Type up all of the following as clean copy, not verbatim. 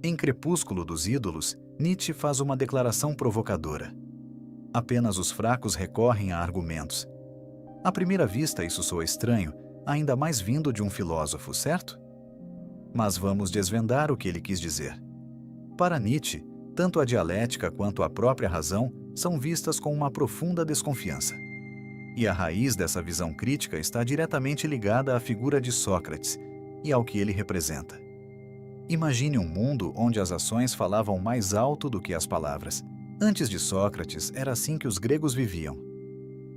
Em Crepúsculo dos Ídolos, Nietzsche faz uma declaração provocadora. Apenas os fracos recorrem a argumentos. À primeira vista, isso soa estranho, ainda mais vindo de um filósofo, certo? Mas vamos desvendar o que ele quis dizer. Para Nietzsche, tanto a dialética quanto a própria razão são vistas com uma profunda desconfiança. E a raiz dessa visão crítica está diretamente ligada à figura de Sócrates e ao que ele representa. Imagine um mundo onde as ações falavam mais alto do que as palavras. Antes de Sócrates, era assim que os gregos viviam,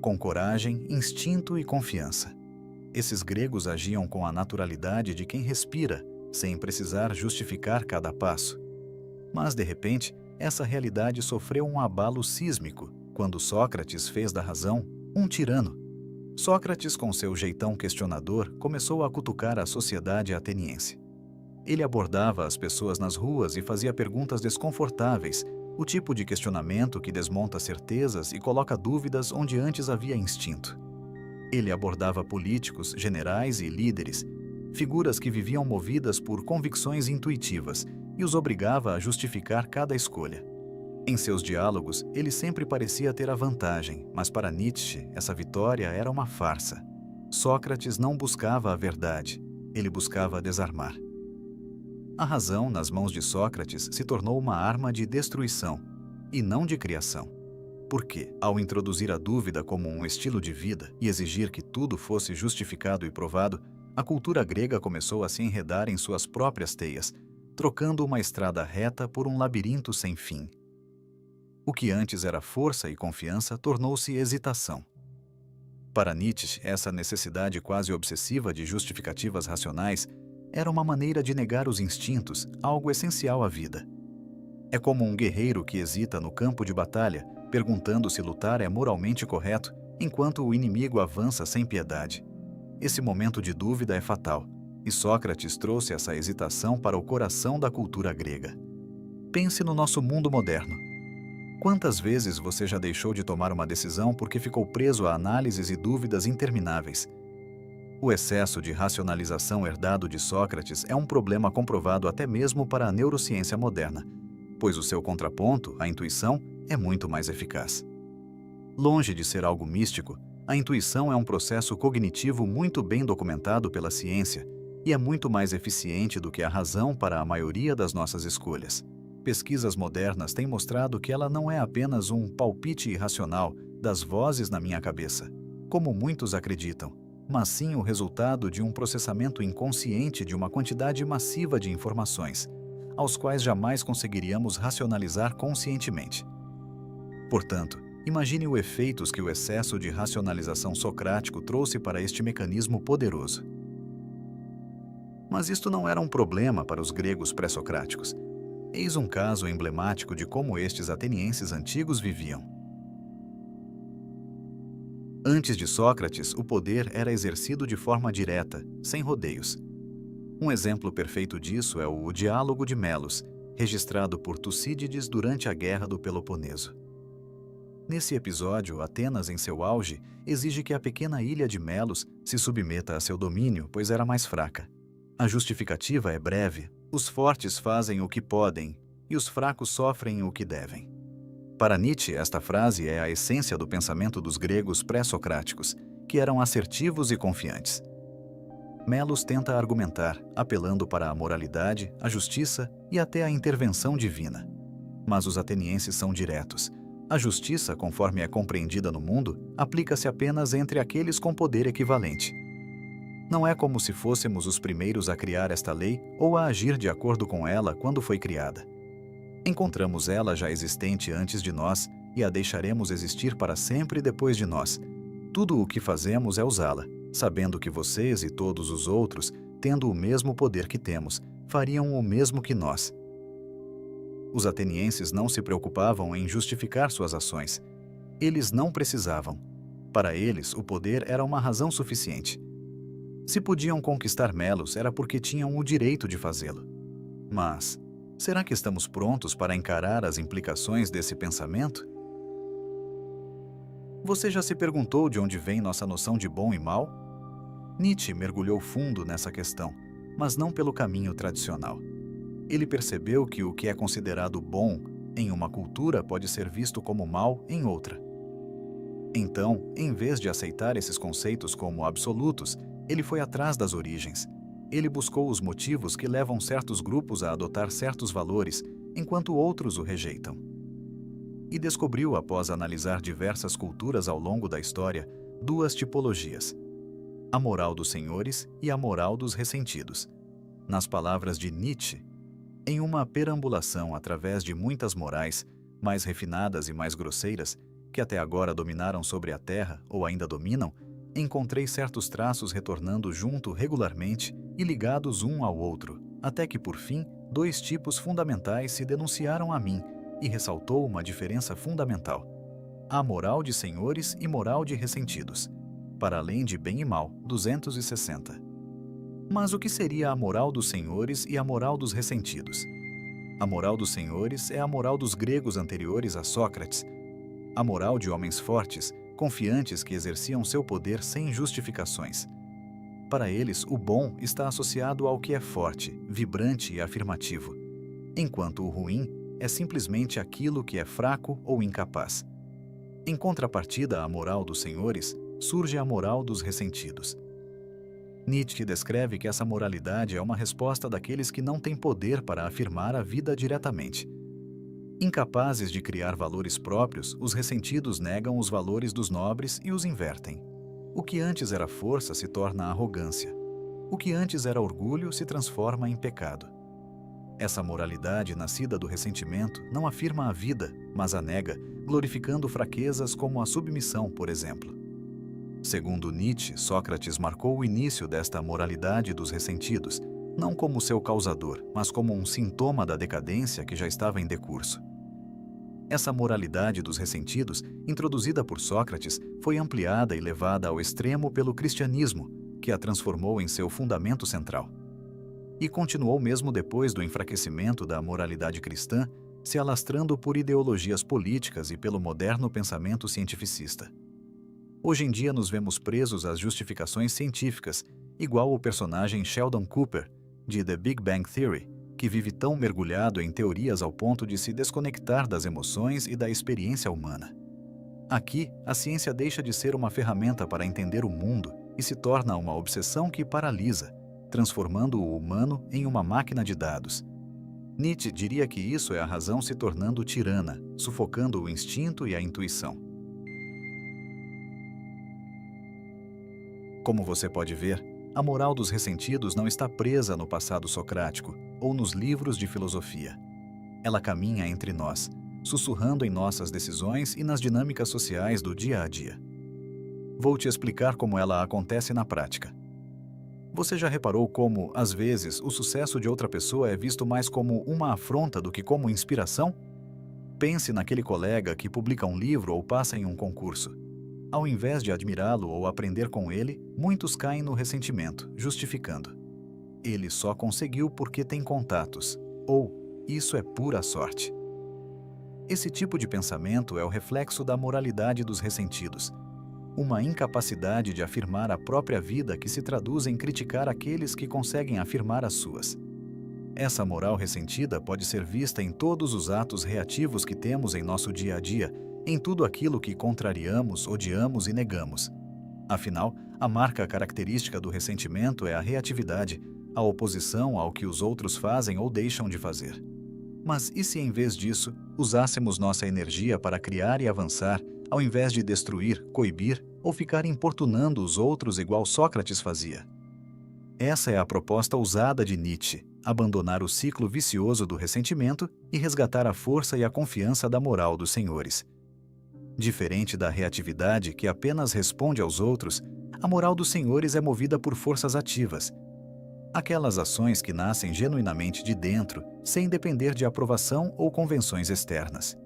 com coragem, instinto e confiança. Esses gregos agiam com a naturalidade de quem respira, sem precisar justificar cada passo. Mas, de repente, essa realidade sofreu um abalo sísmico quando Sócrates fez da razão um tirano. Sócrates, com seu jeitão questionador, começou a cutucar a sociedade ateniense. Ele abordava as pessoas nas ruas e fazia perguntas desconfortáveis, o tipo de questionamento que desmonta certezas e coloca dúvidas onde antes havia instinto. Ele abordava políticos, generais e líderes, figuras que viviam movidas por convicções intuitivas, e os obrigava a justificar cada escolha. Em seus diálogos, ele sempre parecia ter a vantagem, mas para Nietzsche, essa vitória era uma farsa. Sócrates não buscava a verdade, ele buscava desarmar. A razão, nas mãos de Sócrates, se tornou uma arma de destruição, e não de criação. Porque, ao introduzir a dúvida como um estilo de vida e exigir que tudo fosse justificado e provado, a cultura grega começou a se enredar em suas próprias teias, trocando uma estrada reta por um labirinto sem fim. O que antes era força e confiança tornou-se hesitação. Para Nietzsche, essa necessidade quase obsessiva de justificativas racionais era uma maneira de negar os instintos, algo essencial à vida. É como um guerreiro que hesita no campo de batalha, perguntando se lutar é moralmente correto, enquanto o inimigo avança sem piedade. Esse momento de dúvida é fatal, e Sócrates trouxe essa hesitação para o coração da cultura grega. Pense no nosso mundo moderno. Quantas vezes você já deixou de tomar uma decisão porque ficou preso a análises e dúvidas intermináveis? O excesso de racionalização herdado de Sócrates é um problema comprovado até mesmo para a neurociência moderna, pois o seu contraponto, a intuição, é muito mais eficaz. Longe de ser algo místico, a intuição é um processo cognitivo muito bem documentado pela ciência e é muito mais eficiente do que a razão para a maioria das nossas escolhas. Pesquisas modernas têm mostrado que ela não é apenas um palpite irracional das vozes na minha cabeça, como muitos acreditam, mas sim o resultado de um processamento inconsciente de uma quantidade massiva de informações, aos quais jamais conseguiríamos racionalizar conscientemente. Portanto, imagine os efeitos que o excesso de racionalização socrático trouxe para este mecanismo poderoso. Mas isto não era um problema para os gregos pré-socráticos. Eis um caso emblemático de como estes atenienses antigos viviam. Antes de Sócrates, o poder era exercido de forma direta, sem rodeios. Um exemplo perfeito disso é o Diálogo de Melos, registrado por Tucídides durante a Guerra do Peloponeso. Nesse episódio, Atenas, em seu auge, exige que a pequena ilha de Melos se submeta a seu domínio, pois era mais fraca. A justificativa é breve: os fortes fazem o que podem e os fracos sofrem o que devem. Para Nietzsche, esta frase é a essência do pensamento dos gregos pré-socráticos, que eram assertivos e confiantes. Melos tenta argumentar, apelando para a moralidade, a justiça e até a intervenção divina. Mas os atenienses são diretos. A justiça, conforme é compreendida no mundo, aplica-se apenas entre aqueles com poder equivalente. Não é como se fôssemos os primeiros a criar esta lei ou a agir de acordo com ela quando foi criada. Encontramos ela já existente antes de nós e a deixaremos existir para sempre depois de nós. Tudo o que fazemos é usá-la, sabendo que vocês e todos os outros, tendo o mesmo poder que temos, fariam o mesmo que nós. Os atenienses não se preocupavam em justificar suas ações. Eles não precisavam. Para eles, o poder era uma razão suficiente. Se podiam conquistar Melos, era porque tinham o direito de fazê-lo. Mas será que estamos prontos para encarar as implicações desse pensamento? Você já se perguntou de onde vem nossa noção de bom e mal? Nietzsche mergulhou fundo nessa questão, mas não pelo caminho tradicional. Ele percebeu que o que é considerado bom em uma cultura pode ser visto como mal em outra. Então, em vez de aceitar esses conceitos como absolutos, ele foi atrás das origens. Ele buscou os motivos que levam certos grupos a adotar certos valores, enquanto outros o rejeitam. E descobriu, após analisar diversas culturas ao longo da história, duas tipologias: a moral dos senhores e a moral dos ressentidos. Nas palavras de Nietzsche, em uma perambulação através de muitas morais, mais refinadas e mais grosseiras, que até agora dominaram sobre a Terra ou ainda dominam, encontrei certos traços retornando junto regularmente e ligados um ao outro, até que, por fim, dois tipos fundamentais se denunciaram a mim e ressaltou uma diferença fundamental: a moral de senhores e moral de ressentidos, para além de bem e mal, 260. Mas o que seria a moral dos senhores e a moral dos ressentidos? A moral dos senhores é a moral dos gregos anteriores a Sócrates, a moral de homens fortes, confiantes que exerciam seu poder sem justificações. Para eles, o bom está associado ao que é forte, vibrante e afirmativo, enquanto o ruim é simplesmente aquilo que é fraco ou incapaz. Em contrapartida à moral dos senhores, surge a moral dos ressentidos. Nietzsche descreve que essa moralidade é uma resposta daqueles que não têm poder para afirmar a vida diretamente. Incapazes de criar valores próprios, os ressentidos negam os valores dos nobres e os invertem. O que antes era força se torna arrogância. O que antes era orgulho se transforma em pecado. Essa moralidade nascida do ressentimento não afirma a vida, mas a nega, glorificando fraquezas como a submissão, por exemplo. Segundo Nietzsche, Sócrates marcou o início desta moralidade dos ressentidos, não como seu causador, mas como um sintoma da decadência que já estava em decurso. Essa moralidade dos ressentidos, introduzida por Sócrates, foi ampliada e levada ao extremo pelo cristianismo, que a transformou em seu fundamento central. E continuou mesmo depois do enfraquecimento da moralidade cristã, se alastrando por ideologias políticas e pelo moderno pensamento cientificista. Hoje em dia nos vemos presos às justificações científicas, igual o personagem Sheldon Cooper, de The Big Bang Theory, que vive tão mergulhado em teorias ao ponto de se desconectar das emoções e da experiência humana. Aqui, a ciência deixa de ser uma ferramenta para entender o mundo e se torna uma obsessão que paralisa, transformando o humano em uma máquina de dados. Nietzsche diria que isso é a razão se tornando tirana, sufocando o instinto e a intuição. Como você pode ver, a moral dos ressentidos não está presa no passado socrático ou nos livros de filosofia. Ela caminha entre nós, sussurrando em nossas decisões e nas dinâmicas sociais do dia a dia. Vou te explicar como ela acontece na prática. Você já reparou como, às vezes, o sucesso de outra pessoa é visto mais como uma afronta do que como inspiração? Pense naquele colega que publica um livro ou passa em um concurso. Ao invés de admirá-lo ou aprender com ele, muitos caem no ressentimento, justificando: ele só conseguiu porque tem contatos, ou isso é pura sorte. Esse tipo de pensamento é o reflexo da moralidade dos ressentidos, uma incapacidade de afirmar a própria vida que se traduz em criticar aqueles que conseguem afirmar as suas. Essa moral ressentida pode ser vista em todos os atos reativos que temos em nosso dia a dia, em tudo aquilo que contrariamos, odiamos e negamos. Afinal, a marca característica do ressentimento é a reatividade, a oposição ao que os outros fazem ou deixam de fazer. Mas e se, em vez disso, usássemos nossa energia para criar e avançar, ao invés de destruir, coibir ou ficar importunando os outros igual Sócrates fazia? Essa é a proposta ousada de Nietzsche: abandonar o ciclo vicioso do ressentimento e resgatar a força e a confiança da moral dos senhores. Diferente da reatividade que apenas responde aos outros, a moral dos senhores é movida por forças ativas. Aquelas ações que nascem genuinamente de dentro, sem depender de aprovação ou convenções externas.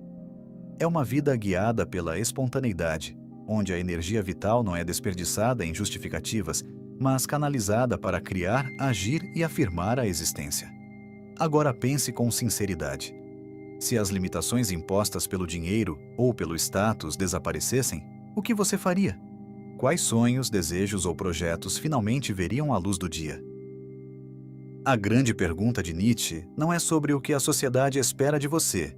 É uma vida guiada pela espontaneidade, onde a energia vital não é desperdiçada em justificativas, mas canalizada para criar, agir e afirmar a existência. Agora pense com sinceridade. Se as limitações impostas pelo dinheiro ou pelo status desaparecessem, o que você faria? Quais sonhos, desejos ou projetos finalmente veriam a luz do dia? A grande pergunta de Nietzsche não é sobre o que a sociedade espera de você,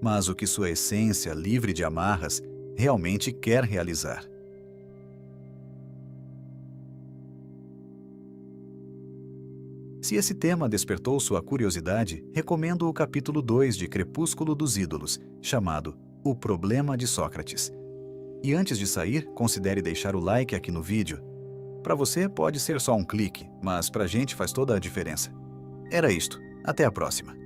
mas o que sua essência, livre de amarras, realmente quer realizar. Se esse tema despertou sua curiosidade, recomendo o capítulo 2 de Crepúsculo dos Ídolos, chamado O Problema de Sócrates. E antes de sair, considere deixar o like aqui no vídeo. Para você pode ser só um clique, mas para a gente faz toda a diferença. Era isto. Até a próxima.